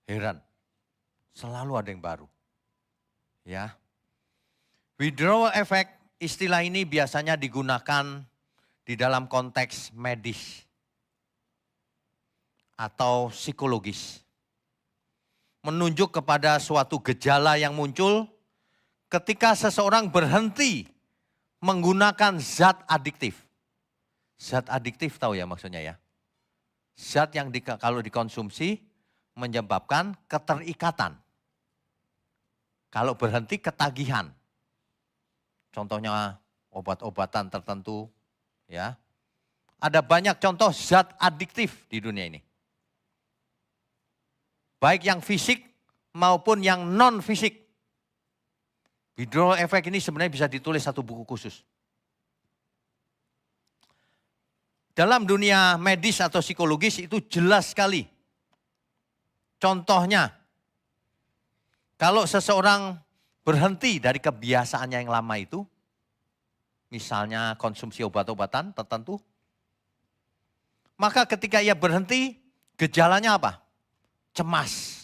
Heran, selalu ada yang baru. Ya. Withdrawal effect, istilah ini biasanya digunakan di dalam konteks medis atau psikologis. Menunjuk kepada suatu gejala yang muncul ketika seseorang berhenti menggunakan zat adiktif. Zat adiktif tahu ya maksudnya ya. Zat yang kalau dikonsumsi menyebabkan keterikatan. Kalau berhenti ketagihan. Contohnya obat-obatan tertentu ya. Ada banyak contoh zat adiktif di dunia ini. Baik yang fisik maupun yang non fisik. Withdrawal effect ini sebenarnya bisa ditulis satu buku khusus. Dalam dunia medis atau psikologis itu jelas sekali. Contohnya, kalau seseorang berhenti dari kebiasaannya yang lama itu, misalnya konsumsi obat-obatan tertentu, maka ketika ia berhenti, gejalanya apa? Cemas.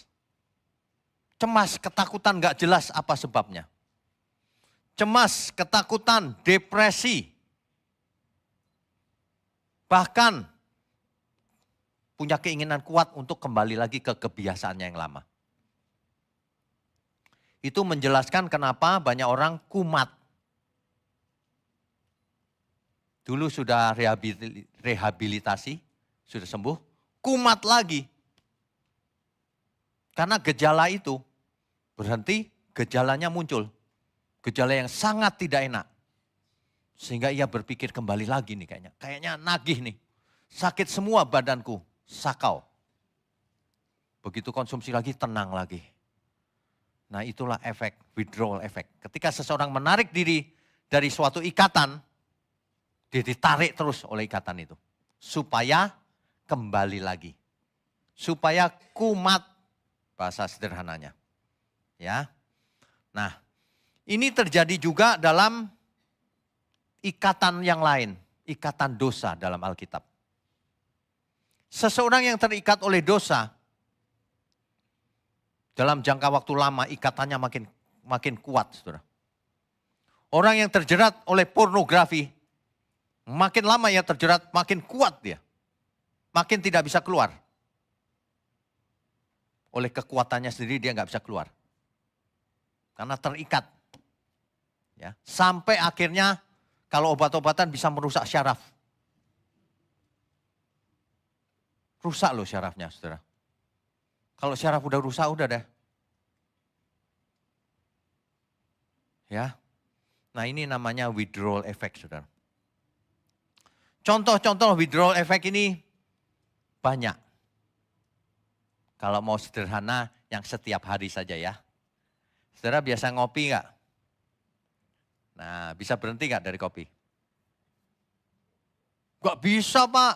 Cemas, ketakutan gak jelas apa sebabnya. Cemas, ketakutan, depresi. Bahkan punya keinginan kuat untuk kembali lagi ke kebiasaannya yang lama. Itu menjelaskan kenapa banyak orang kumat. Dulu sudah rehabilitasi, sudah sembuh, kumat lagi. Karena gejala itu berhenti, gejalanya muncul. Gejala yang sangat tidak enak. Sehingga ia berpikir kembali lagi nih kayaknya. Kayaknya nagih nih. Sakit semua badanku, sakau. Begitu konsumsi lagi, tenang lagi. Nah itulah efek, withdrawal effect. Ketika seseorang menarik diri dari suatu ikatan, dia ditarik terus oleh ikatan itu. Supaya kembali lagi. Supaya kumat, bahasa sederhananya. Ya. Nah, ini terjadi juga dalam ikatan yang lain, ikatan dosa dalam Alkitab. Seseorang yang terikat oleh dosa, dalam jangka waktu lama ikatannya makin kuat, saudara. Orang yang terjerat oleh pornografi, makin lama ia terjerat, makin kuat dia. Makin tidak bisa keluar. Oleh kekuatannya sendiri dia nggak bisa keluar. Karena terikat. Ya, sampai akhirnya kalau obat-obatan bisa merusak syaraf. Rusak loh syarafnya, saudara. Kalau syaraf udah rusak, udah deh. Ya. Nah ini namanya withdrawal effect, saudara. Contoh-contoh withdrawal effect ini banyak. Kalau mau sederhana, yang setiap hari saja ya. Saudara biasa ngopi nggak? Nah, bisa berhenti nggak dari kopi? Nggak bisa, Pak.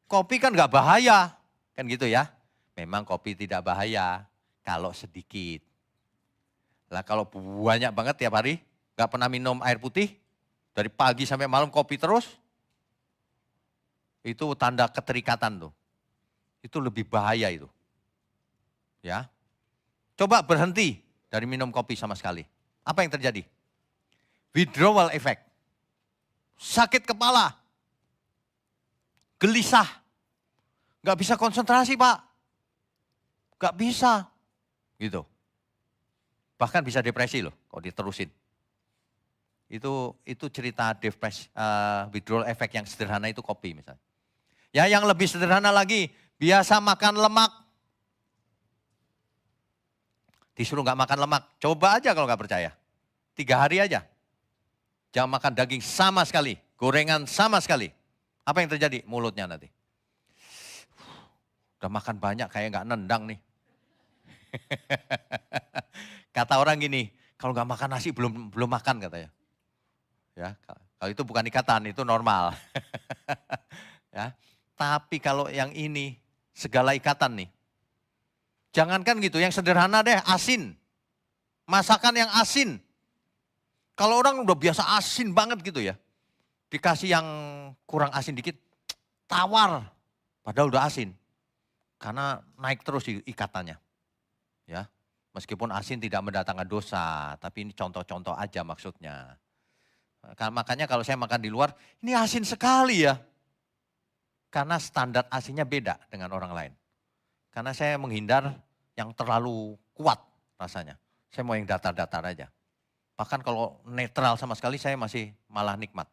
Kopi kan nggak bahaya, kan gitu ya. Memang kopi tidak bahaya kalau sedikit. Lah kalau banyak banget tiap hari, nggak pernah minum air putih, dari pagi sampai malam kopi terus, itu tanda keterikatan tuh. Itu lebih bahaya itu. Ya. Coba berhenti dari minum kopi sama sekali. Apa yang terjadi? Withdrawal effect. Sakit kepala. Gelisah. Gak bisa konsentrasi, Pak. Gak bisa. Gitu. Bahkan bisa depresi loh kalau diterusin. Itu cerita depresi, withdrawal effect yang sederhana itu kopi misalnya. Ya yang lebih sederhana lagi, biasa makan lemak. Disuruh gak makan lemak, coba aja kalau gak percaya. 3 hari aja. Jangan makan daging sama sekali, gorengan sama sekali. Apa yang terjadi? Mulutnya nanti. Udah makan banyak kayak gak nendang nih. Kata orang gini, kalau gak makan nasi belum makan katanya. Ya, kalau itu bukan ikatan, itu normal. Ya, tapi kalau yang ini segala ikatan nih. Jangankan gitu, yang sederhana deh, asin. Masakan yang asin. Kalau orang udah biasa asin banget gitu ya. Dikasih yang kurang asin dikit, tawar. Padahal udah asin. Karena naik terus ikatannya. Ya, meskipun asin tidak mendatangkan dosa, tapi ini contoh-contoh aja maksudnya. Makanya kalau saya makan di luar, ini asin sekali ya. Karena standar asinnya beda dengan orang lain. Karena saya menghindar yang terlalu kuat rasanya. Saya mau yang datar-datar aja. Bahkan kalau netral sama sekali saya masih malah nikmat.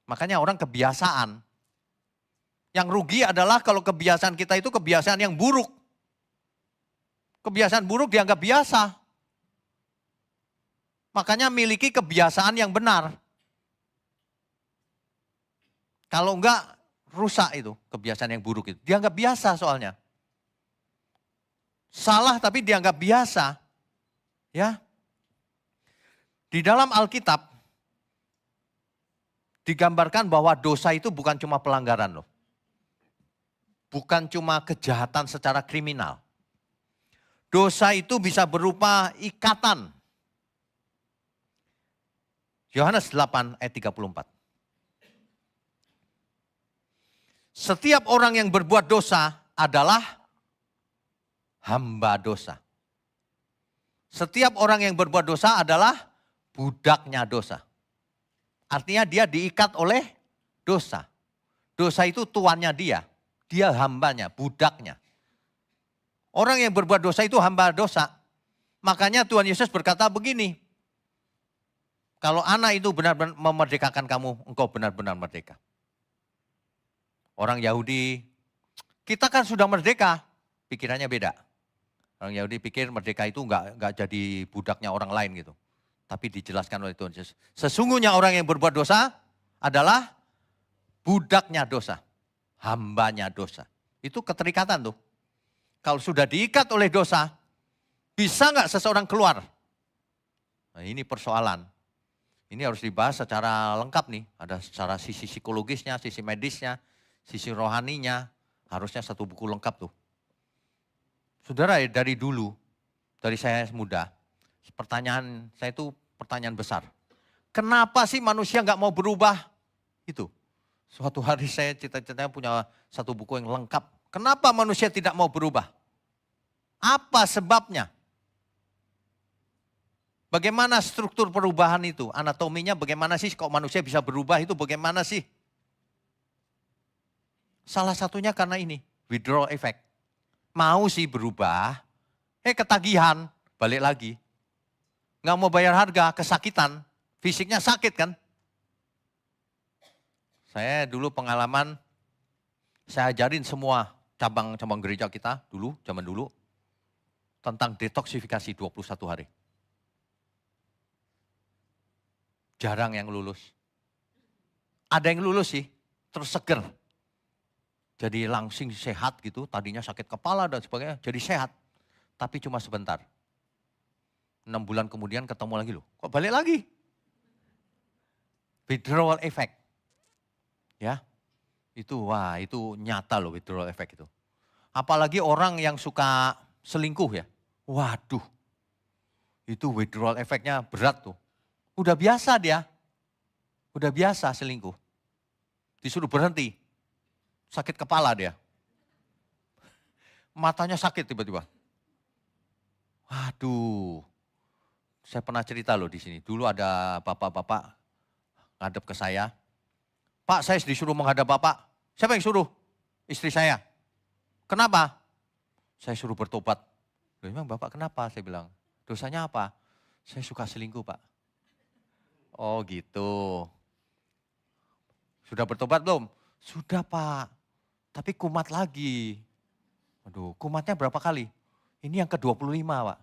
Makanya orang kebiasaan. Yang rugi adalah kalau kebiasaan kita itu kebiasaan yang buruk. Kebiasaan buruk dianggap biasa. Makanya miliki kebiasaan yang benar. Kalau enggak rusak itu kebiasaan yang buruk itu. Dianggap biasa soalnya. Salah tapi dianggap biasa. Ya. Di dalam Alkitab digambarkan bahwa dosa itu bukan cuma pelanggaran loh. Bukan cuma kejahatan secara kriminal. Dosa itu bisa berupa ikatan. Yohanes 8 ayat 34. Setiap orang yang berbuat dosa adalah hamba dosa. Setiap orang yang berbuat dosa adalah budaknya dosa. Artinya dia diikat oleh dosa. Dosa itu tuannya dia. Dia hambanya, budaknya. Orang yang berbuat dosa itu hamba dosa. Makanya Tuhan Yesus berkata begini. Kalau anak itu benar-benar memerdekakan kamu, engkau benar-benar merdeka. Orang Yahudi, kita kan sudah merdeka, pikirannya beda. Orang Yahudi pikir merdeka itu enggak jadi budaknya orang lain gitu. Tapi dijelaskan oleh Tuhan Yesus. Sesungguhnya orang yang berbuat dosa adalah budaknya dosa. Hambanya dosa. Itu keterikatan tuh. Kalau sudah diikat oleh dosa, bisa enggak seseorang keluar? Nah ini persoalan. Ini harus dibahas secara lengkap nih. Ada secara sisi psikologisnya, sisi medisnya, sisi rohaninya. Harusnya satu buku lengkap tuh. Saudara dari dulu, dari saya muda, pertanyaan saya itu pertanyaan besar. Kenapa sih manusia nggak mau berubah? Itu. Suatu hari saya cita-citanya punya satu buku yang lengkap. Kenapa manusia tidak mau berubah? Apa sebabnya? Bagaimana struktur perubahan itu? Anatominya bagaimana sih kok manusia bisa berubah itu bagaimana sih? Salah satunya karena ini, withdrawal effect. Mau sih berubah, ketagihan, balik lagi. Nggak mau bayar harga, kesakitan, fisiknya sakit kan. Saya dulu pengalaman, saya ajarin semua cabang-cabang gereja kita dulu, zaman dulu, tentang detoksifikasi 21 hari. Jarang yang lulus. Ada yang lulus sih, terseger. Jadi langsing sehat gitu, tadinya sakit kepala dan sebagainya, jadi sehat. Tapi cuma sebentar. 6 bulan kemudian ketemu lagi loh, kok balik lagi? Withdrawal effect. Ya, itu wah itu nyata loh withdrawal effect itu. Apalagi orang yang suka selingkuh ya, waduh. Itu withdrawal effect-nya berat tuh. Udah biasa dia, udah biasa selingkuh. Disuruh berhenti, sakit kepala dia. Matanya sakit tiba-tiba. Waduh, saya pernah cerita loh di sini. Dulu ada bapak-bapak ngadep ke saya. Pak, saya disuruh menghadap bapak. Siapa yang suruh? Istri saya. Kenapa? Saya suruh bertobat. Memang bapak kenapa? Saya bilang, dosanya apa? Saya suka selingkuh pak. Oh gitu. Sudah bertobat belum? Sudah pak. Tapi kumat lagi. Aduh, kumatnya berapa kali? Ini yang ke-25 pak.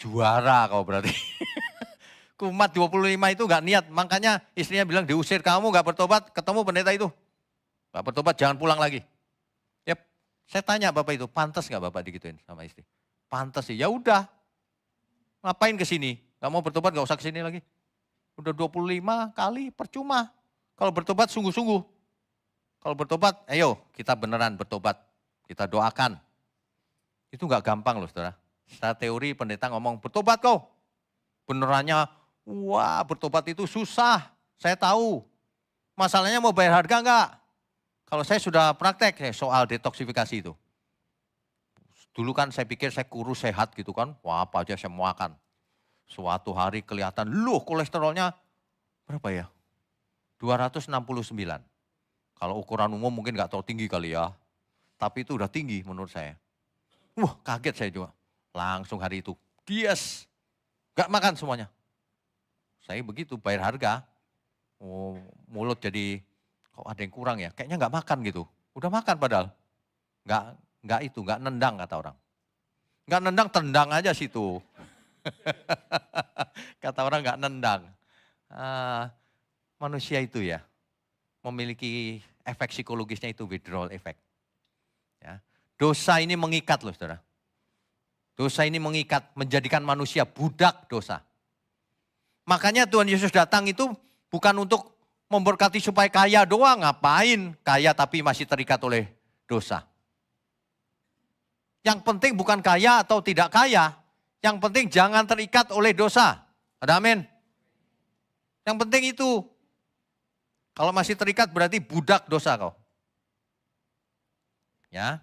Juara kau berarti. Kumat 25 itu gak niat. Makanya istrinya bilang diusir, kamu gak bertobat, ketemu pendeta itu. Gak bertobat jangan pulang lagi. Yep. Saya tanya bapak itu, pantas gak bapak digituin sama istri? Pantas sih, ya udah. Ngapain kesini? Gak mau bertobat gak usah kesini lagi. Udah 25 kali percuma. Kalau bertobat sungguh-sungguh. Kalau bertobat, ayo kita beneran bertobat. Kita doakan. Itu gak gampang loh saudara. Secara teori pendeta ngomong bertobat kau. Benerannya, wah bertobat itu susah. Saya tahu. Masalahnya mau bayar harga enggak? Kalau saya sudah praktek soal detoksifikasi itu. Dulu kan saya pikir saya kurus sehat gitu kan. Wah apa aja saya mau makan. Suatu hari kelihatan, loh kolesterolnya berapa ya? 269. Kalau ukuran umum mungkin nggak terlalu tinggi kali ya. Tapi itu udah tinggi menurut saya. Wah kaget saya juga. Langsung hari itu, yes, gak makan semuanya. Saya begitu bayar harga, oh, mulut jadi kok ada yang kurang ya, kayaknya gak makan gitu. Udah makan padahal, gak nendang kata orang. Gak nendang, tendang aja situ. Kata orang gak nendang. Manusia itu ya, memiliki efek psikologisnya itu withdrawal effect. Ya. Dosa ini mengikat loh saudara. Dosa ini mengikat, menjadikan manusia budak dosa. Makanya Tuhan Yesus datang itu bukan untuk memberkati supaya kaya doang. Ngapain kaya tapi masih terikat oleh dosa. Yang penting bukan kaya atau tidak kaya. Yang penting jangan terikat oleh dosa. Ada amin? Yang penting itu. Kalau masih terikat berarti budak dosa kau. Ya.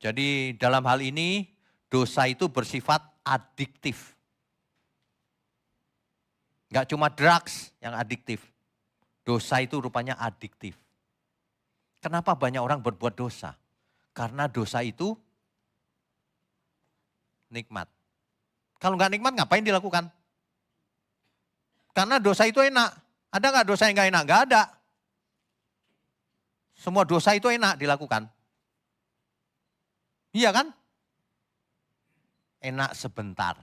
Jadi dalam hal ini dosa itu bersifat adiktif. Enggak cuma drugs yang adiktif. Dosa itu rupanya adiktif. Kenapa banyak orang berbuat dosa? Karena dosa itu nikmat. Kalau enggak nikmat ngapain dilakukan? Karena dosa itu enak. Ada enggak dosa yang enggak enak? Enggak ada. Semua dosa itu enak dilakukan. Iya kan? Enak sebentar.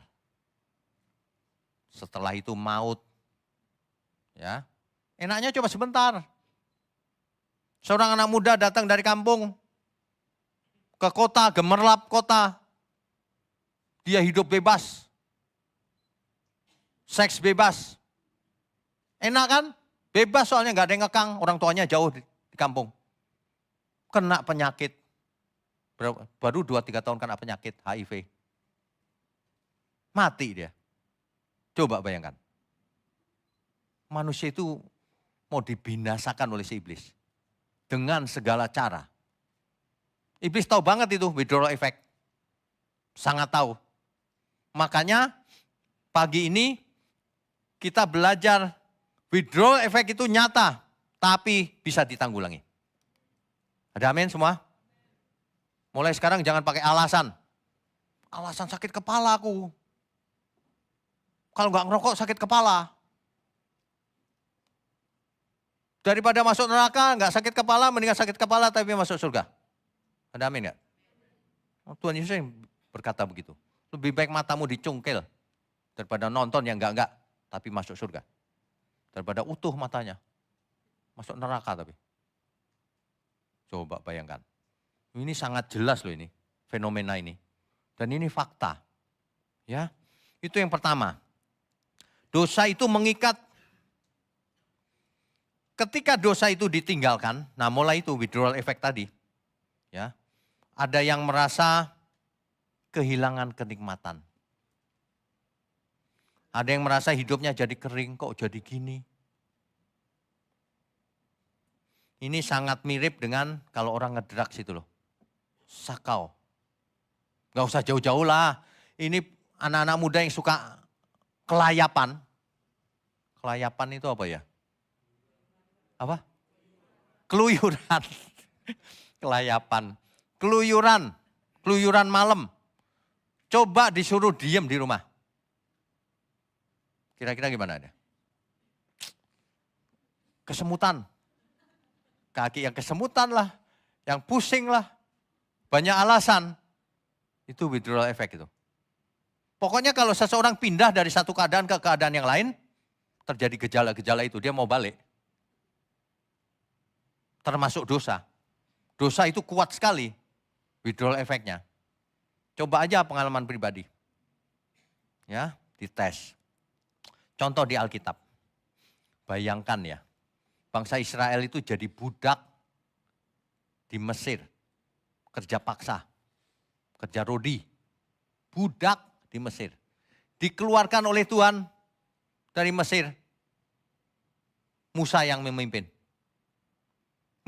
Setelah itu maut. Ya. Enaknya coba sebentar. Seorang anak muda datang dari kampung ke kota, gemerlap kota. Dia hidup bebas. Seks bebas. Enak kan? Bebas soalnya nggak ada yang ngekang, orang tuanya jauh di kampung. Kena penyakit. Baru 2-3 tahun kena penyakit HIV. Mati dia. Coba bayangkan. Manusia itu mau dibinasakan oleh si iblis. Dengan segala cara. Iblis tahu banget itu withdrawal effect. Sangat tahu. Makanya pagi ini kita belajar withdrawal effect itu nyata. Tapi bisa ditanggulangi. Ada amin semua? Mulai sekarang jangan pakai alasan. Alasan sakit kepala aku. Kalau nggak ngerokok sakit kepala. Daripada masuk neraka nggak sakit kepala, mendingan sakit kepala tapi masuk surga. Ada amin nggak? Tuhan Yesus yang berkata begitu. Lebih baik matamu dicungkil daripada nonton yang enggak tapi masuk surga. Daripada utuh matanya masuk neraka tapi. Coba bayangkan. Ini sangat jelas loh ini fenomena ini. Dan ini fakta. Ya. Itu yang pertama. Dosa itu mengikat. Ketika dosa itu ditinggalkan, nah mulai itu withdrawal effect tadi. Ya. Ada yang merasa kehilangan kenikmatan. Ada yang merasa hidupnya jadi kering, kok jadi gini. Ini sangat mirip dengan kalau orang ngedrugs itu loh. Sakau. Gak usah jauh-jauh lah. Ini anak-anak muda yang suka kelayapan. Kelayapan itu apa ya? Apa? Keluyuran. Kelayapan. Keluyuran. Keluyuran malam. Coba disuruh diem di rumah. Kira-kira gimana ada? Kesemutan. Kaki yang kesemutan lah. Yang pusing lah. Banyak alasan. Itu withdrawal effect itu. Pokoknya kalau seseorang pindah dari satu keadaan ke keadaan yang lain, terjadi gejala-gejala itu, dia mau balik. Termasuk dosa. Dosa itu kuat sekali withdrawal effect-nya. Coba aja pengalaman pribadi. Ya, dites. Contoh di Alkitab. Bayangkan ya, bangsa Israel itu jadi budak di Mesir. Kerja paksa, kerja rodi. Budak di Mesir. Dikeluarkan oleh Tuhan dari Mesir. Musa yang memimpin.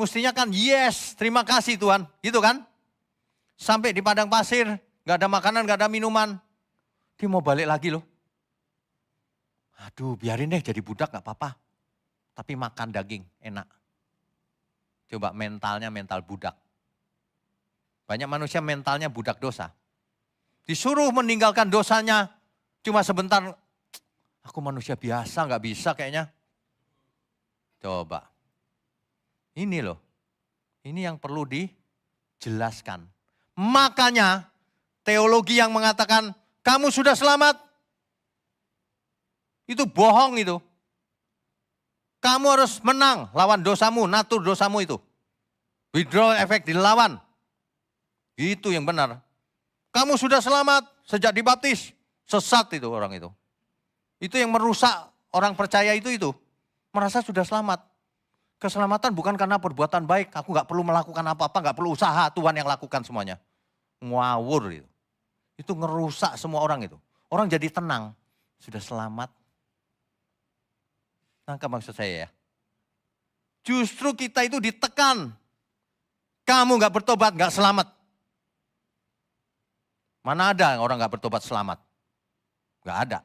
Mestinya kan yes, terima kasih Tuhan. Gitu kan? Sampai di padang pasir, Gak ada makanan, gak ada minuman. Dia mau balik lagi loh. Aduh biarin deh jadi budak gak apa-apa. Tapi makan daging enak. Coba mentalnya mental budak. Banyak manusia mentalnya budak dosa. Disuruh meninggalkan dosanya cuma sebentar. Aku manusia biasa gak bisa kayaknya. Coba. Ini loh. Ini yang perlu dijelaskan. Makanya teologi yang mengatakan kamu sudah selamat. Itu bohong itu. Kamu harus menang lawan dosamu, natur dosamu itu. Withdrawal effect dilawan. Itu yang benar. Kamu sudah selamat sejak dibaptis. Sesat itu orang itu. Itu yang merusak orang percaya itu. Merasa sudah selamat. Keselamatan bukan karena perbuatan baik. Aku gak perlu melakukan apa-apa, gak perlu usaha. Tuhan yang lakukan semuanya. Ngawur itu. Itu ngerusak semua orang itu. Orang jadi tenang. Sudah selamat. Nangkap maksud saya ya. Justru kita itu ditekan. Kamu gak bertobat, gak selamat. Mana ada orang gak bertobat selamat? Gak ada.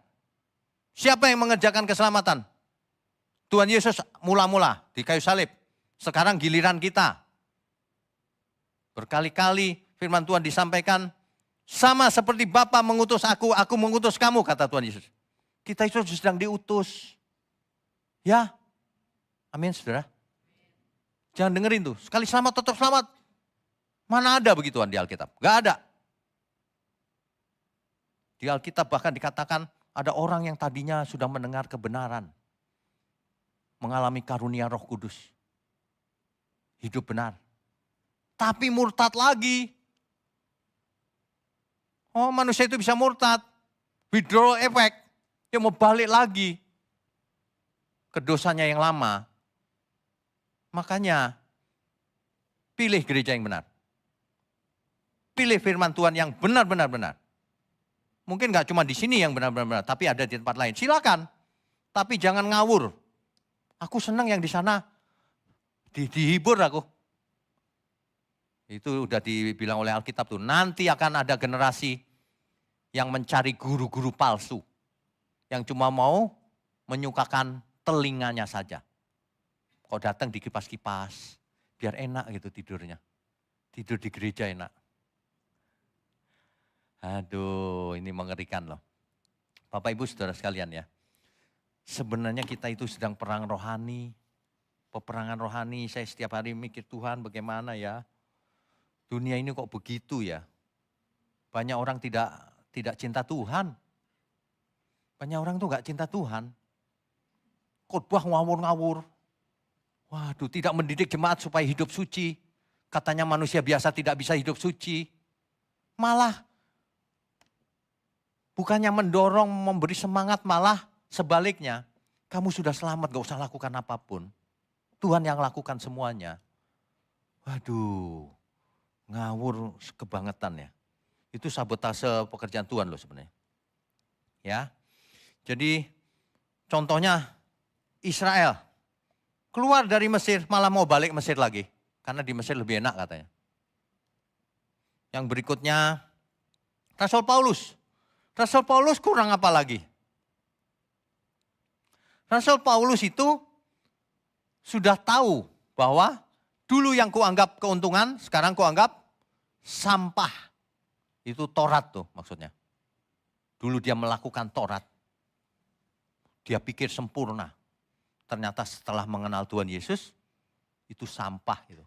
Siapa yang mengerjakan keselamatan? Tuhan Yesus mula-mula di kayu salib. Sekarang giliran kita. Berkali-kali firman Tuhan disampaikan. Sama seperti Bapa mengutus aku mengutus kamu, kata Tuhan Yesus. Kita itu sedang diutus. Ya, amin saudara. Jangan dengerin tuh, sekali selamat tetap selamat. Mana ada begituan di Alkitab? Gak ada. Di Alkitab bahkan dikatakan ada orang yang tadinya sudah mendengar kebenaran. Mengalami karunia Roh Kudus. Hidup benar. Tapi murtad lagi. Oh manusia itu bisa murtad. Withdrawal effect. Dia mau balik lagi ke dosanya yang lama. Makanya pilih gereja yang benar. Pilih firman Tuhan yang benar-benar benar. Mungkin gak cuma di sini yang benar-benar, tapi ada di tempat lain. Silakan, tapi jangan ngawur. Aku senang yang di sana dihibur aku. Itu udah dibilang oleh Alkitab tuh. Nanti akan ada generasi yang mencari guru-guru palsu. Yang cuma mau menyukakan telinganya saja. Kok datang dikipas-kipas, biar enak gitu tidurnya. Tidur di gereja enak. Aduh, ini mengerikan loh. Bapak Ibu Saudara sekalian ya. Sebenarnya kita itu sedang perang rohani. Peperangan rohani, saya setiap hari mikir Tuhan bagaimana ya. Dunia ini kok begitu ya. Banyak orang tidak cinta Tuhan. Banyak orang tuh gak cinta Tuhan. Khotbah ngawur-ngawur. Waduh, tidak mendidik jemaat supaya hidup suci. Katanya manusia biasa tidak bisa hidup suci. Malah bukannya mendorong, memberi semangat, malah sebaliknya. Kamu sudah selamat, gak usah lakukan apapun. Tuhan yang lakukan semuanya. Waduh, ngawur kebangetan ya. Itu sabotase pekerjaan Tuhan loh sebenarnya. Ya, jadi contohnya Israel. Keluar dari Mesir, malah mau balik Mesir lagi. Karena di Mesir lebih enak katanya. Yang berikutnya, Rasul Paulus. Rasul Paulus kurang apa lagi? Rasul Paulus itu sudah tahu bahwa dulu yang kuanggap keuntungan, sekarang kuanggap sampah. Itu Taurat tuh maksudnya. Dulu dia melakukan Taurat. Dia pikir sempurna. Ternyata setelah mengenal Tuhan Yesus, itu sampah itu.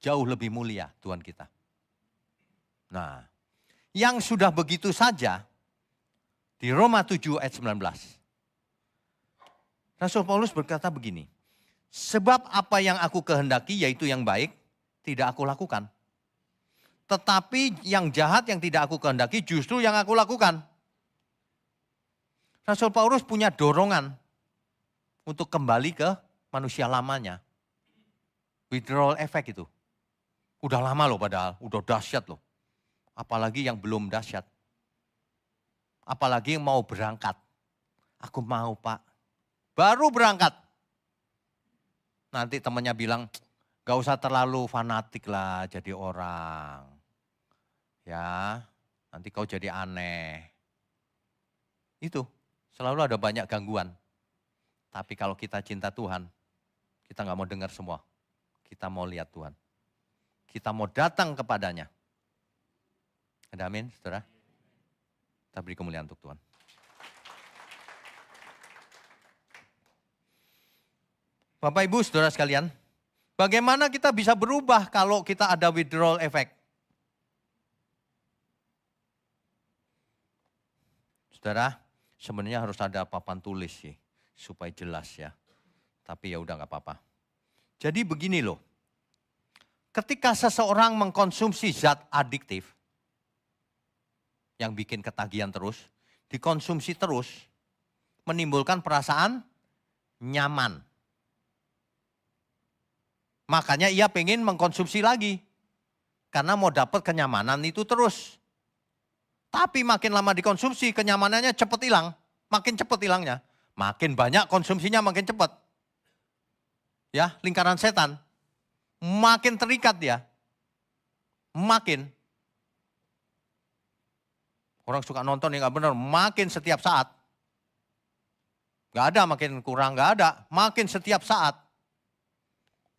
Jauh lebih mulia Tuhan kita. Nah, yang sudah begitu saja, di Roma 7 ayat 19. Rasul Paulus berkata begini, sebab apa yang aku kehendaki yaitu yang baik, tidak aku lakukan. Tetapi yang jahat yang tidak aku kehendaki justru yang aku lakukan. Rasul Paulus punya dorongan untuk kembali ke manusia lamanya. Withdrawal effect itu. Udah lama loh padahal, udah dahsyat loh. Apalagi yang belum dahsyat. Apalagi yang mau berangkat. Aku mau Pak. Baru berangkat. Nanti temannya bilang, gak usah terlalu fanatik lah jadi orang. Ya, nanti kau jadi aneh. Itu, selalu ada banyak gangguan. Tapi kalau kita cinta Tuhan, kita nggak mau dengar semua. Kita mau lihat Tuhan. Kita mau datang kepadanya. Ada amin, saudara? Kita beri kemuliaan untuk Tuhan. Bapak Ibu, saudara sekalian, bagaimana kita bisa berubah kalau kita ada withdrawal effect? Saudara, sebenarnya harus ada papan tulis sih, supaya jelas ya. Tapi ya udah nggak apa-apa. Jadi begini loh, ketika seseorang mengkonsumsi zat adiktif, yang bikin ketagihan terus, dikonsumsi terus, menimbulkan perasaan nyaman. Makanya ia pengen mengkonsumsi lagi. Karena mau dapat kenyamanan itu terus. Tapi makin lama dikonsumsi, kenyamanannya cepat hilang. Makin cepat hilangnya. Makin banyak konsumsinya makin cepat. Ya, lingkaran setan. Makin terikat dia. Makin. Orang suka nonton yang gak benar, makin setiap saat. Gak ada makin kurang, gak ada. Makin setiap saat.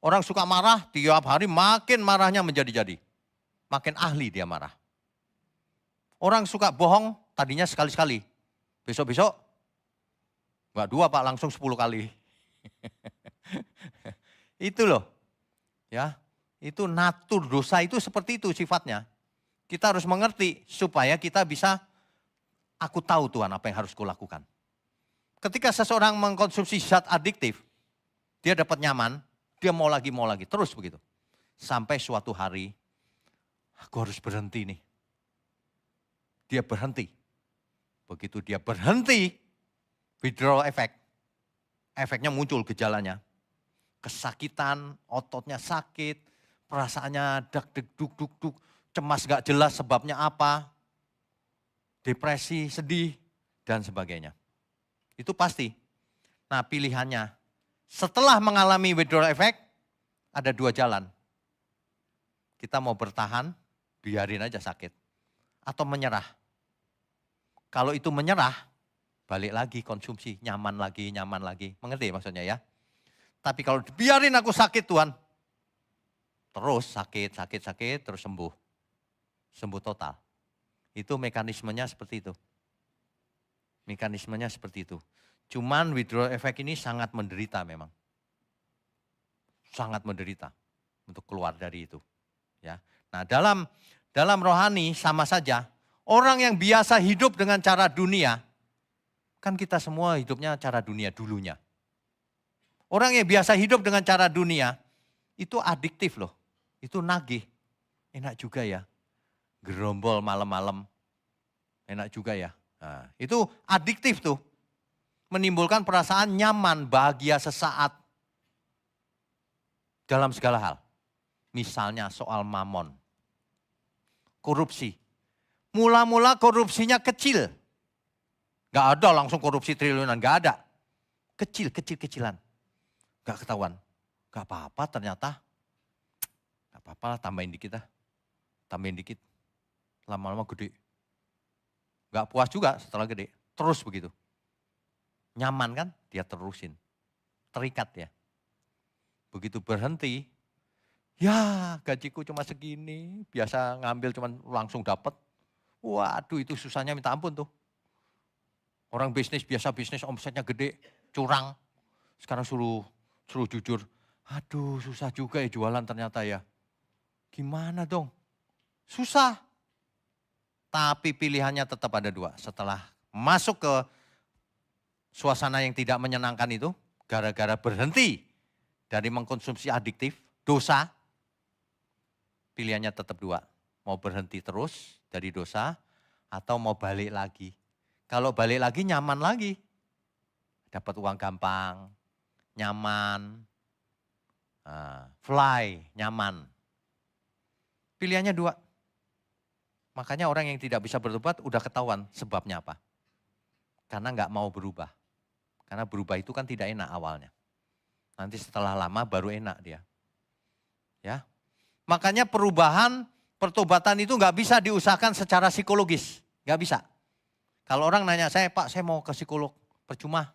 Orang suka marah, tiap hari makin marahnya menjadi-jadi. Makin ahli dia marah. Orang suka bohong, tadinya sekali-sekali. Besok-besok, enggak 2 Pak, langsung 10 kali. Itu loh. Ya, itu natur dosa itu seperti itu sifatnya. Kita harus mengerti supaya kita bisa, aku tahu Tuhan apa yang harus kulakukan. Ketika seseorang mengkonsumsi zat adiktif, dia dapat nyaman, dia mau lagi, terus begitu. Sampai suatu hari, aku harus berhenti nih. Dia berhenti. Begitu dia berhenti, withdrawal effect. Efeknya muncul gejalanya. Kesakitan, ototnya sakit, perasaannya deg-deg, cemas gak jelas sebabnya apa. Depresi, sedih, dan sebagainya. Itu pasti. Nah pilihannya, setelah mengalami withdrawal effect, ada 2 jalan. Kita mau bertahan, biarin aja sakit. Atau menyerah. Kalau itu menyerah, balik lagi konsumsi, nyaman lagi. Mengerti maksudnya ya? Tapi kalau biarin aku sakit Tuhan, terus sakit, terus sembuh. Sembuh total. Itu mekanismenya seperti itu. Mekanismenya seperti itu. Cuman withdrawal effect ini sangat menderita memang. Sangat menderita untuk keluar dari itu. Ya. Nah dalam rohani sama saja. Orang yang biasa hidup dengan cara dunia, kan kita semua hidupnya cara dunia dulunya. Orang yang biasa hidup dengan cara dunia, itu adiktif loh. Itu nagih. Enak juga ya. Gerombol malam-malam. Enak juga ya. Nah, itu adiktif tuh. Menimbulkan perasaan nyaman, bahagia sesaat. Dalam segala hal. Misalnya soal mamon. Korupsi. Mula-mula korupsinya kecil. Gak ada langsung korupsi triliunan, gak ada. Kecil-kecilan. Gak ketahuan. Gak apa-apa ternyata. Gak apa-apa lah, tambahin dikit lah. Tambahin dikit. Lama-lama gede. Gak puas juga setelah gede. Terus begitu. Nyaman kan, dia terusin. Terikat ya. Begitu berhenti, ya gajiku cuma segini. Biasa ngambil cuma langsung dapat. Waduh itu susahnya minta ampun tuh. Orang bisnis biasa bisnis omsetnya gede, curang. Sekarang suruh jujur. Aduh susah juga ya jualan ternyata ya. Gimana dong? Susah. Tapi pilihannya tetap ada 2. Setelah masuk ke suasana yang tidak menyenangkan itu, gara-gara berhenti dari mengkonsumsi adiktif, dosa, pilihannya tetap 2. Mau berhenti terus dari dosa atau mau balik lagi. Kalau balik lagi nyaman lagi. Dapat uang gampang, nyaman, fly, nyaman. Pilihannya 2. Makanya orang yang tidak bisa bertobat udah ketahuan sebabnya apa. Karena nggak mau berubah. Karena berubah itu kan tidak enak awalnya. Nanti setelah lama baru enak dia. Ya. Makanya perubahan Pertobatan itu nggak bisa diusahakan secara psikologis, nggak bisa. Kalau orang nanya saya, Pak saya mau ke psikolog, percuma.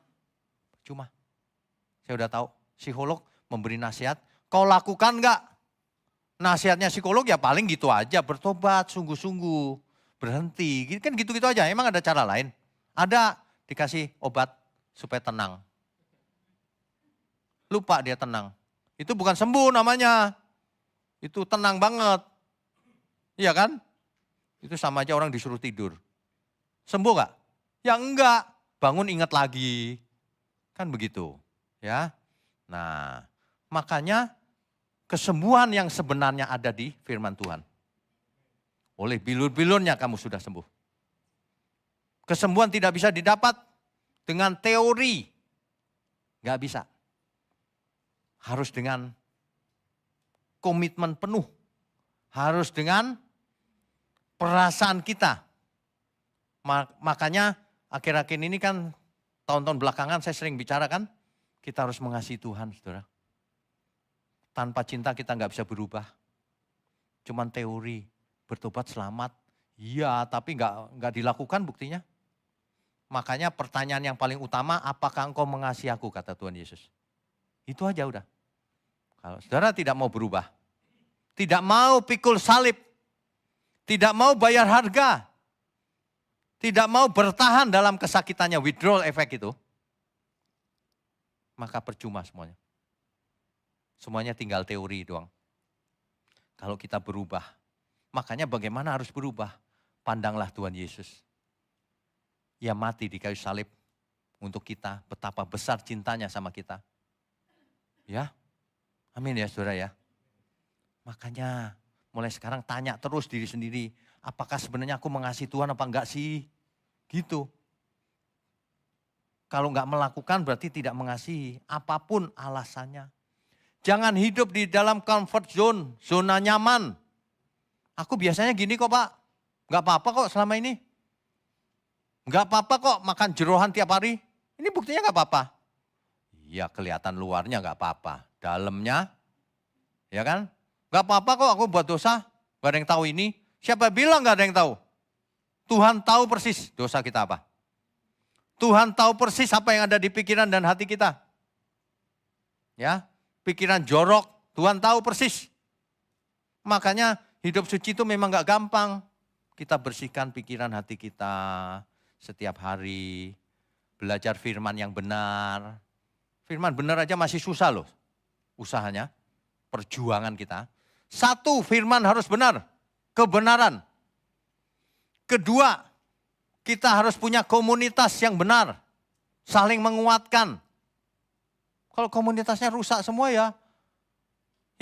Saya udah tahu, psikolog memberi nasihat, kau lakukan nggak? Nasihatnya psikolog ya paling gitu aja, bertobat sungguh-sungguh, berhenti, kan gitu-gitu aja. Emang ada cara lain? Ada, dikasih obat supaya tenang. Lupa dia tenang. Itu bukan sembuh namanya, itu tenang banget. Iya kan? Itu sama aja orang disuruh tidur. Sembuh gak? Ya enggak, bangun ingat lagi. Kan begitu. Ya. Nah, makanya kesembuhan yang sebenarnya ada di firman Tuhan. Oleh bilur-bilurnya kamu sudah sembuh. Kesembuhan tidak bisa didapat dengan teori. Gak bisa. Harus dengan komitmen penuh. Harus dengan perasaan kita. Makanya akhir-akhir ini kan tahun-tahun belakangan saya sering bicara kan. Kita harus mengasihi Tuhan, saudara. Tanpa cinta kita nggak bisa berubah. Cuman teori, bertobat selamat. Iya, tapi nggak dilakukan buktinya. Makanya pertanyaan yang paling utama, apakah engkau mengasihi aku, kata Tuhan Yesus. Itu aja udah. Kalau saudara tidak mau berubah, tidak mau pikul salib, tidak mau bayar harga, tidak mau bertahan dalam kesakitannya, withdrawal effect itu, maka percuma semuanya. Semuanya tinggal teori doang. Kalau kita berubah, makanya bagaimana harus berubah? Pandanglah Tuhan Yesus. Ia mati di kayu salib untuk kita, betapa besar cintanya sama kita. Ya, amin ya saudara ya. Makanya mulai sekarang tanya terus diri sendiri, apakah sebenarnya aku mengasihi Tuhan apa enggak sih? Gitu. Kalau enggak melakukan berarti tidak mengasihi, apapun alasannya. Jangan hidup di dalam comfort zone, zona nyaman. Aku biasanya gini kok Pak, enggak apa-apa kok selama ini. Enggak apa-apa kok makan jeroan tiap hari. Ini buktinya enggak apa-apa. Ya kelihatan luarnya enggak apa-apa, dalamnya, ya kan? Enggak apa-apa kok aku buat dosa, enggak ada yang tahu ini. Siapa bilang enggak ada yang tahu? Tuhan tahu persis dosa kita apa. Tuhan tahu persis apa yang ada di pikiran dan hati kita. Ya, pikiran jorok, Tuhan tahu persis. Makanya hidup suci itu memang enggak gampang. Kita bersihkan pikiran hati kita setiap hari. Belajar firman yang benar. Firman benar aja masih susah loh usahanya, perjuangan kita. Satu, firman harus benar, kebenaran. Kedua, kita harus punya komunitas yang benar, saling menguatkan. Kalau komunitasnya rusak semua ya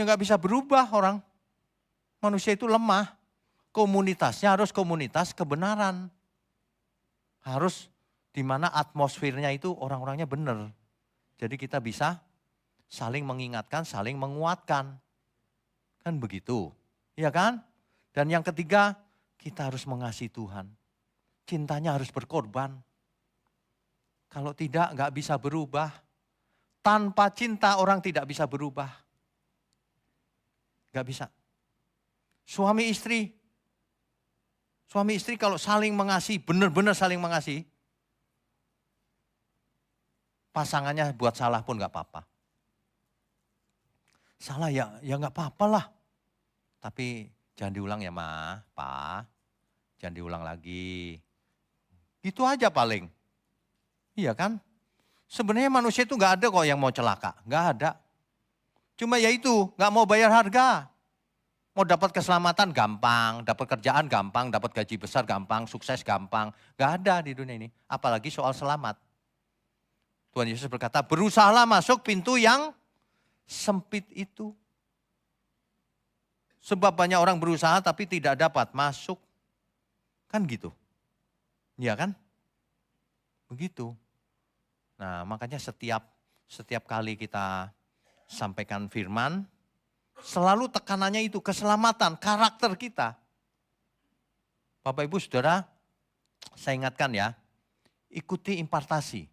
nggak bisa berubah orang. Manusia itu lemah. Komunitasnya harus komunitas kebenaran. Harus di mana atmosfernya itu orang-orangnya benar. Jadi kita bisa saling mengingatkan, saling menguatkan. Kan begitu, iya kan? Dan yang ketiga, kita harus mengasihi Tuhan. Cintanya harus berkorban. Kalau tidak, nggak bisa berubah. Tanpa cinta orang tidak bisa berubah. Nggak bisa. Suami istri kalau saling mengasihi, benar-benar saling mengasihi, pasangannya buat salah pun nggak apa-apa. Salah ya nggak apa-apa lah. Tapi jangan diulang ya Ma, Pak. Jangan diulang lagi. Itu aja paling. Iya kan? Sebenarnya manusia itu nggak ada kok yang mau celaka. Nggak ada. Cuma ya itu, nggak mau bayar harga. Mau dapat keselamatan gampang, dapat kerjaan gampang, dapat gaji besar gampang, sukses gampang. Nggak ada di dunia ini. Apalagi soal selamat. Tuhan Yesus berkata, berusahalah masuk pintu yang sempit itu. Sebab banyak orang berusaha tapi tidak dapat masuk. Kan gitu. Iya kan? Begitu. Nah makanya setiap kali kita sampaikan firman, selalu tekanannya itu keselamatan, karakter kita. Bapak Ibu Saudara, saya ingatkan ya, ikuti impartasi.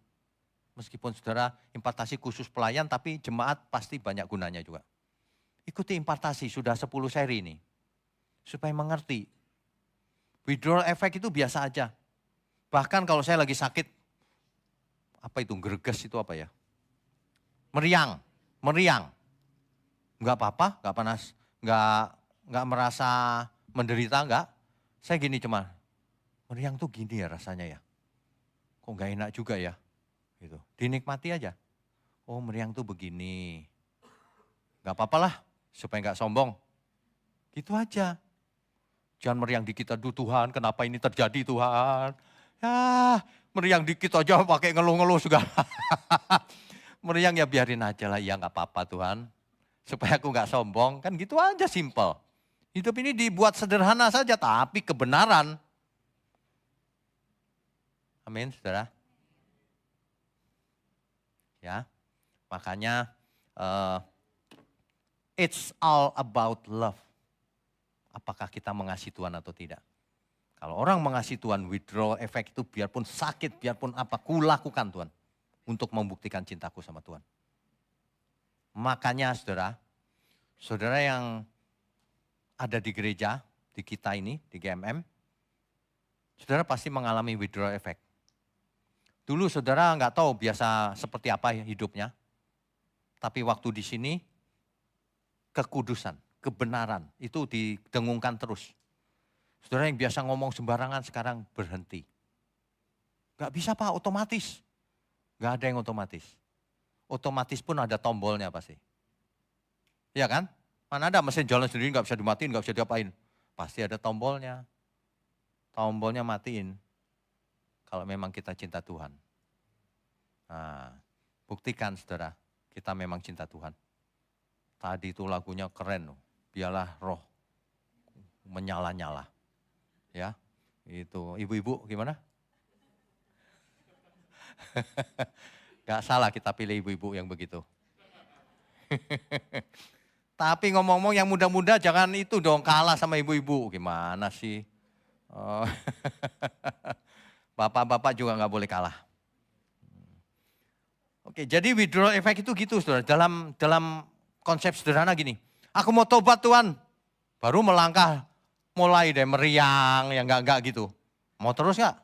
Meskipun saudara impartasi khusus pelayan, tapi jemaat pasti banyak gunanya juga. Ikuti impartasi, sudah 10 seri ini. supaya mengerti. Withdrawal effect itu biasa aja. Bahkan kalau saya lagi sakit, apa itu greges itu apa ya? Meriang. Enggak apa-apa, enggak panas, enggak merasa menderita, enggak. Saya gini cuma, meriang tuh gini ya rasanya ya. Kok enggak enak juga ya? Gitu. Dinikmati aja. Oh meriang tuh begini. Enggak apa-apalah, supaya enggak sombong. Gitu aja. Jangan meriang dikit, aduh Tuhan kenapa ini terjadi Tuhan. Ya meriang dikit aja pakai ngeluh-ngeluh segala. Meriang ya biarin aja lah, ya enggak apa-apa Tuhan. Supaya aku enggak sombong, kan gitu aja simple. Hidup ini dibuat sederhana saja, tapi kebenaran. Amin, saudara. Ya, makanya it's all about love. Apakah kita mengasihi Tuhan atau tidak? Kalau orang mengasihi Tuhan, withdrawal effect itu biarpun sakit, biarpun apa, kulakukan Tuhan. Untuk membuktikan cintaku sama Tuhan. Makanya saudara yang ada di gereja, di kita ini, di GMM, saudara pasti mengalami withdrawal effect. Dulu saudara nggak tahu biasa seperti apa hidupnya. Tapi waktu di sini, kekudusan, kebenaran itu didengungkan terus. Saudara yang biasa ngomong sembarangan sekarang berhenti. Gak bisa Pak, otomatis. Gak ada yang otomatis. Otomatis pun ada tombolnya pasti. Iya kan? Mana ada mesin jalan sendiri gak bisa dimatiin, gak bisa diapain. Pasti ada tombolnya. Tombolnya matiin. Kalau memang kita cinta Tuhan. Nah, buktikan saudara, kita memang cinta Tuhan. Tadi itu lagunya keren loh. Biarlah roh menyala-nyala. Ya, itu ibu-ibu gimana? Gak salah kita pilih ibu-ibu yang begitu. Tapi ngomong-ngomong yang muda-muda jangan itu dong kalah sama ibu-ibu. Gimana sih? Oh. Bapak-bapak juga gak boleh kalah. Oke, jadi withdrawal effect itu gitu saudara. Dalam konsep sederhana gini. Aku mau tobat Tuhan. Baru melangkah. Mulai deh meriang, ya enggak gitu. Mau terus enggak?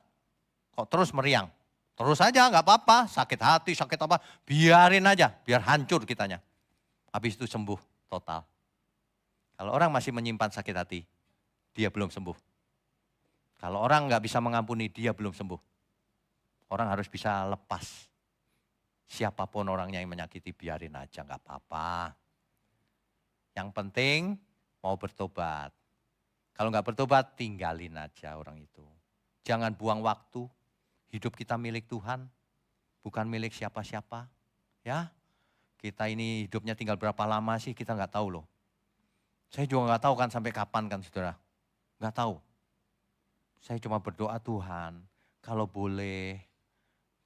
Kok terus meriang? Terus aja enggak apa-apa, sakit hati, sakit apa, biarin aja, biar hancur kitanya. Habis itu sembuh total. Kalau orang masih menyimpan sakit hati, dia belum sembuh. Kalau orang enggak bisa mengampuni, dia belum sembuh. Orang harus bisa lepas. Siapapun orangnya yang menyakiti, biarin aja, enggak apa-apa. Yang penting mau bertobat. Kalau nggak bertobat, tinggalin aja orang itu. Jangan buang waktu. Hidup kita milik Tuhan, bukan milik siapa-siapa. Ya, kita ini hidupnya tinggal berapa lama sih, kita nggak tahu loh. Saya juga nggak tahu kan sampai kapan kan saudara. Nggak tahu. Saya cuma berdoa Tuhan, kalau boleh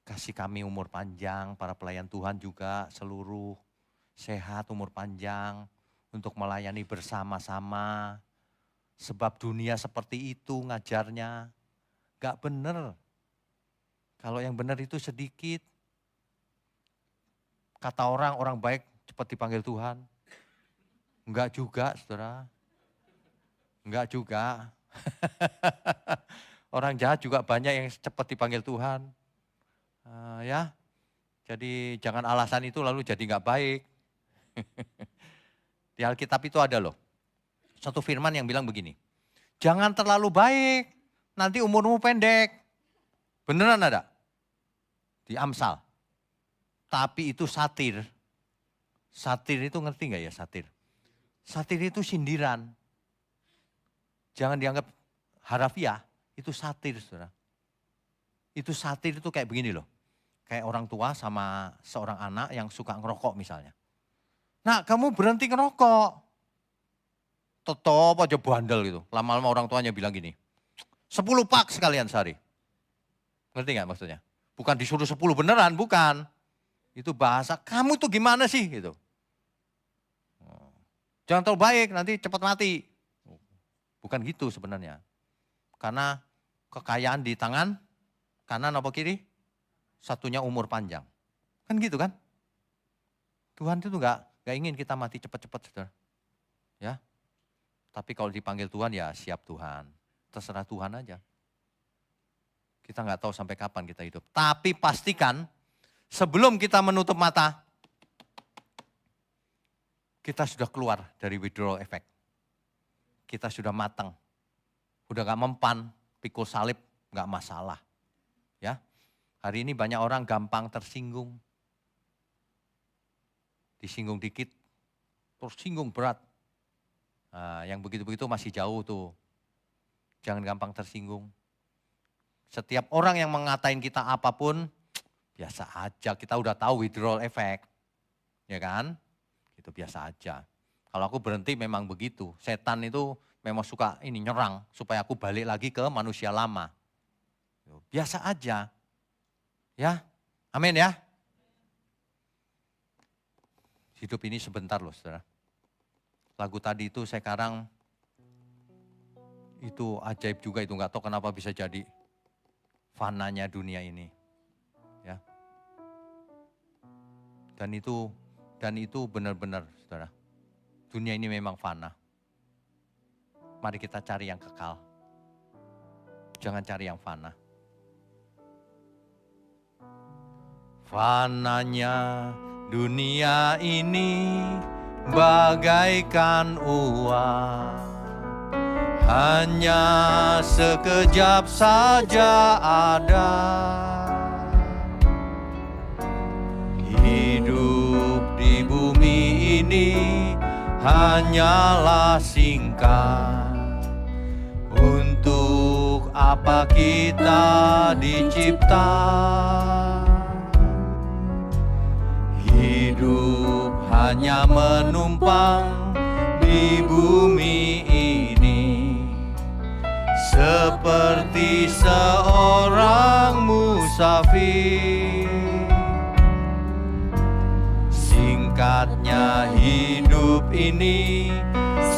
kasih kami umur panjang, para pelayan Tuhan juga seluruh sehat, umur panjang untuk melayani bersama-sama. Sebab dunia seperti itu ngajarnya, gak benar. Kalau yang benar itu sedikit. Kata orang baik cepat dipanggil Tuhan. Enggak juga saudara. Enggak juga. Orang jahat juga banyak yang cepat dipanggil Tuhan. Ya, jadi jangan alasan itu lalu jadi gak baik. Di Alkitab itu ada loh. Satu firman yang bilang begini, jangan terlalu baik, nanti umurmu pendek. Beneran ada? Di Amsal. Tapi itu satir. Satir itu ngerti gak ya satir? Satir itu sindiran. Jangan dianggap harafiah, itu satir saudara. Itu satir itu kayak begini loh. Kayak orang tua sama seorang anak yang suka ngerokok misalnya. Nah kamu berhenti ngerokok. Tetap aja bandel gitu. Lama-lama orang tuanya bilang gini, 10 pak sekalian sehari. Ngerti gak maksudnya? Bukan disuruh 10 beneran, bukan. Itu bahasa, kamu tuh gimana sih gitu. Jangan terlalu baik, nanti cepat mati. Bukan gitu sebenarnya. Karena kekayaan di tangan kanan apa kiri, satunya umur panjang. Kan gitu kan? Tuhan itu gak ingin kita mati cepat-cepat saudara. Ya. Tapi kalau dipanggil Tuhan ya siap Tuhan. Terserah Tuhan aja. Kita nggak tahu sampai kapan kita hidup. Tapi pastikan sebelum kita menutup mata, kita sudah keluar dari withdrawal effect. Kita sudah matang. Udah gak mempan, pikul salib gak masalah. Ya, hari ini banyak orang gampang tersinggung. Disinggung dikit, tersinggung berat. Nah, yang begitu-begitu masih jauh tuh. Jangan gampang tersinggung. Setiap orang yang mengatain kita apapun, biasa aja. Kita udah tahu withdrawal effect. Ya kan? Itu biasa aja. Kalau aku berhenti memang begitu. Setan itu memang suka ini nyerang supaya aku balik lagi ke manusia lama. Biasa aja. Ya, amin ya. Hidup ini sebentar loh saudara. Lagu tadi itu sekarang itu ajaib juga, itu nggak tahu kenapa bisa jadi fananya dunia ini. Ya. Dan itu benar-benar saudara. Dunia ini memang fana. Mari kita cari yang kekal. Jangan cari yang fana. Fananya dunia ini bagaikan uang, hanya sekejap saja ada. Hidup di bumi ini hanyalah singkat. Untuk apa kita dicipta? Hidup hanya menumpang di bumi ini, seperti seorang musafir. Singkatnya hidup ini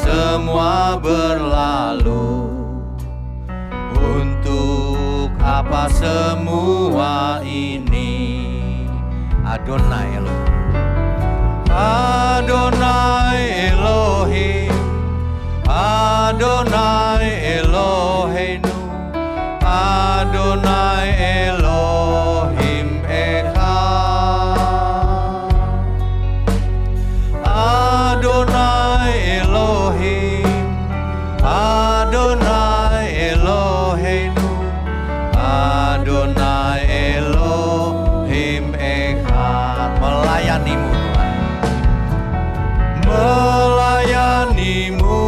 semua berlalu. Untuk apa semua ini? Adonai Elohim. Adonai Elohim, Adonai Eloheinu, Adonai Elohim Echad. Adonai Elohim, Adonai Eloheinu, Adonai Elohim Echad. Melayanimu Tuhan, melayanimu,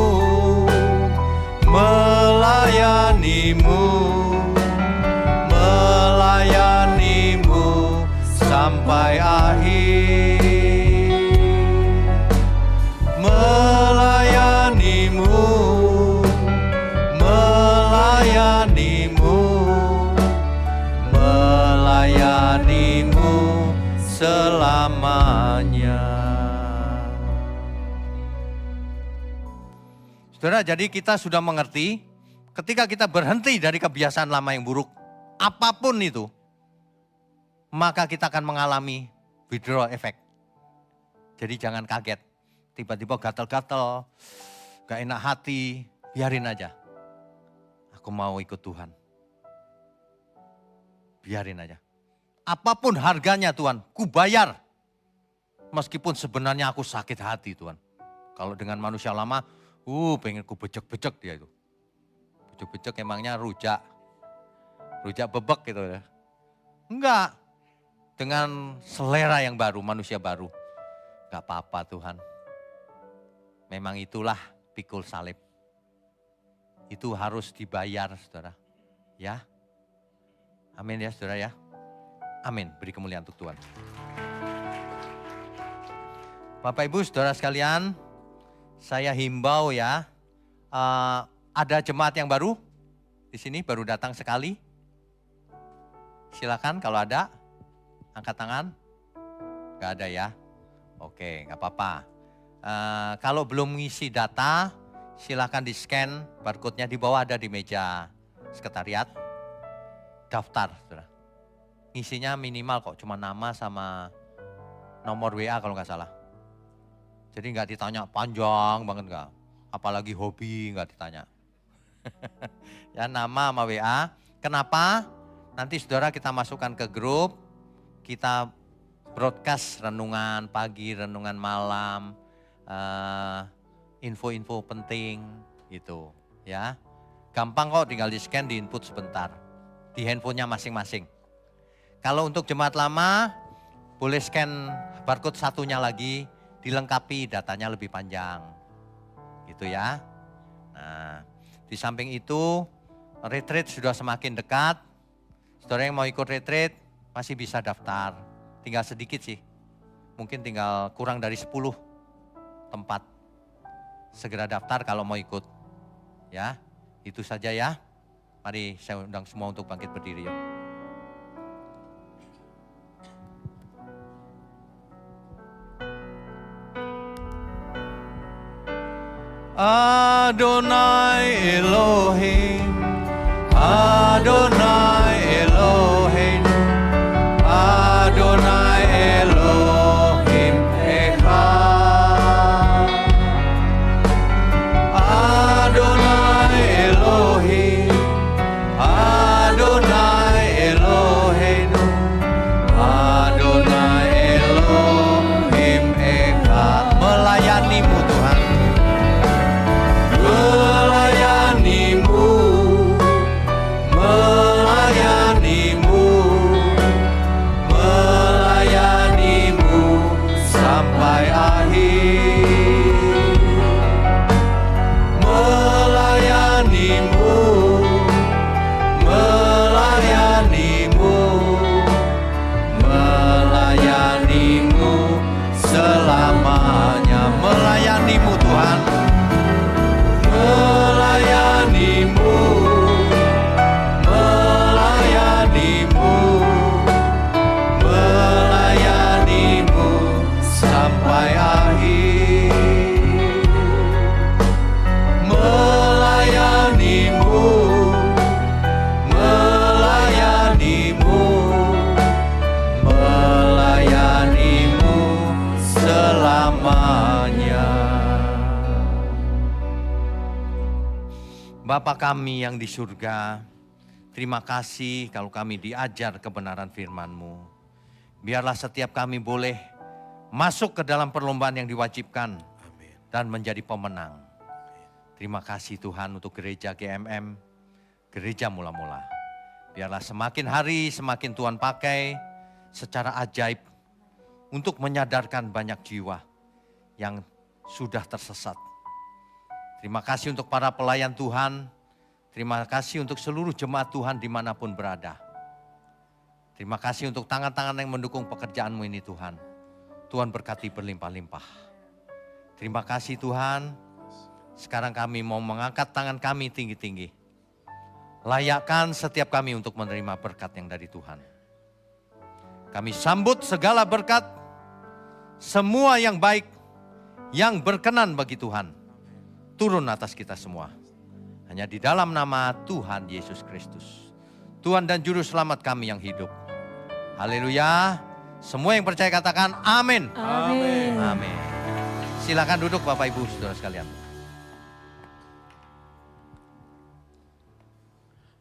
melayanimu, melayanimu sampai akhir. Melayanimu, melayanimu, melayanimu selamanya. Saudara, jadi kita sudah mengerti ketika kita berhenti dari kebiasaan lama yang buruk, apapun itu, maka kita akan mengalami withdrawal effect. Jadi jangan kaget, tiba-tiba gatal-gatal, gak enak hati, biarin aja. Aku mau ikut Tuhan. Biarin aja. Apapun harganya Tuhan, ku bayar. Meskipun sebenarnya aku sakit hati Tuhan. Kalau dengan manusia lama, pengen ku becek-becek dia itu. Becek-becek emangnya rujak bebek gitu ya. Enggak, dengan selera yang baru, manusia baru. Enggak apa-apa Tuhan. Memang itulah pikul salib. Itu harus dibayar saudara. Ya. Amin ya saudara ya. Amin, beri kemuliaan untuk Tuhan. Bapak Ibu saudara sekalian, saya himbau ya, ada jemaat yang baru di sini, baru datang sekali. Silakan kalau ada, angkat tangan. Gak ada ya? Oke, gak apa-apa. Kalau belum ngisi data, silakan di scan barcode-nya di bawah, ada di meja sekretariat. Daftar, saudara. Ngisinya minimal kok, cuma nama sama nomor WA kalau nggak salah. Jadi nggak ditanya panjang banget nggak. apalagi hobi nggak ditanya. Ya nama sama WA. Kenapa? Nanti saudara kita masukkan ke grup, kita broadcast renungan pagi, renungan malam, info-info penting gitu ya. Gampang kok, tinggal di scan, di input sebentar di handphonenya masing-masing. Kalau untuk jemaat lama boleh scan barcode satunya lagi, dilengkapi datanya lebih panjang gitu ya. Nah, di samping itu retreat sudah semakin dekat. Saudara yang mau ikut retreat masih bisa daftar. Tinggal sedikit sih. Mungkin tinggal kurang dari 10 tempat. Segera daftar kalau mau ikut. Ya, itu saja ya. Mari saya undang semua untuk bangkit berdiri yuk. Adonai Elohim, Adonai Elohim, Adonai Elohim Echad. Adonai Elohim, Adonai Eloheinu, Adonai Elohim Echad. Melayanimu Tuhan. Melayanimu, melayanimu, melayanimu sampai akhir. Melayanimu, melayanimu, melayanimu selamanya. Melayanimu Tuhan. Melayanimu, melayanimu, melayanimu sampai akhir. Melayanimu, melayanimu, melayanimu selamanya. Bapa kami yang di surga, terima kasih kalau kami diajar kebenaran firman-Mu. Biarlah setiap kami boleh masuk ke dalam perlombaan yang diwajibkan. Amin. Dan menjadi pemenang. Terima kasih Tuhan untuk gereja GMM, gereja mula-mula. Biarlah semakin hari semakin Tuhan pakai secara ajaib untuk menyadarkan banyak jiwa yang sudah tersesat. Terima kasih untuk para pelayan Tuhan. Terima kasih untuk seluruh jemaat Tuhan dimanapun berada. Terima kasih untuk tangan-tangan yang mendukung pekerjaan-Mu ini Tuhan. Tuhan berkati berlimpah-limpah. Terima kasih Tuhan. Sekarang kami mau mengangkat tangan kami tinggi-tinggi. Layakkan setiap kami untuk menerima berkat yang dari Tuhan. Kami sambut segala berkat, semua yang baik, yang berkenan bagi Tuhan. Turun atas kita semua. Hanya di dalam nama Tuhan Yesus Kristus. Tuhan dan Juru Selamat kami yang hidup. Haleluya. Semua yang percaya katakan amin. Amin. Amin. Silakan duduk Bapak Ibu Saudara sekalian.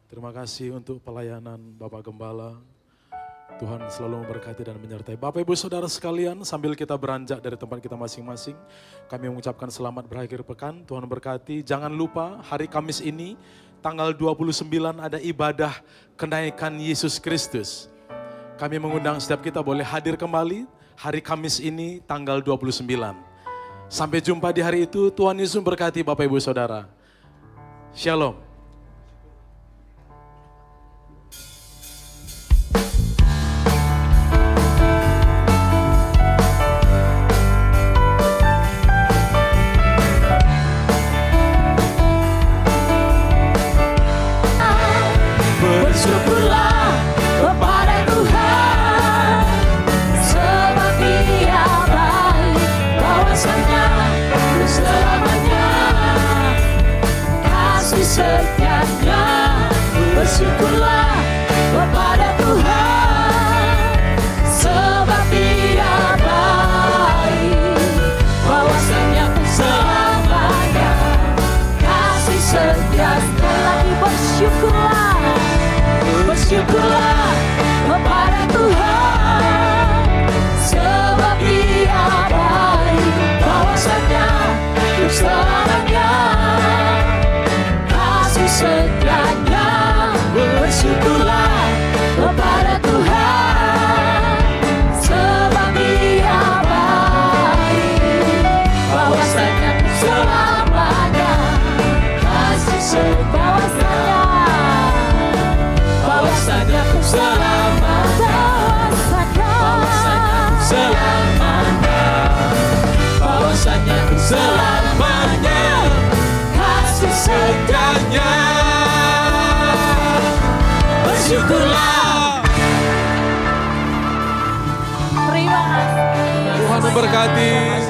Terima kasih untuk pelayanan Bapak Gembala. Tuhan selalu memberkati dan menyertai. Bapak Ibu Saudara sekalian, sambil kita beranjak dari tempat kita masing-masing, kami mengucapkan selamat berakhir pekan. Tuhan berkati. Jangan lupa hari Kamis ini, tanggal 29 ada ibadah kenaikan Yesus Kristus. Kami mengundang setiap kita boleh hadir kembali hari Kamis ini tanggal 29. Sampai jumpa di hari itu. Tuhan Yesus berkati Bapak Ibu Saudara. Shalom. Bersyukurlah kepada Tuhan, sebab Dia baik, bahwasanya selamanya kasih setianya. Bersyukurlah kepada Tuhan, sebab Dia baik, bahwasanya selamanya bahwasanya ku selamanya, bahwasanya ku selamanya, bahwasanya ku selamanya, kasih setianya. Bersyukurlah. Terima kasih. Tuhan memberkati.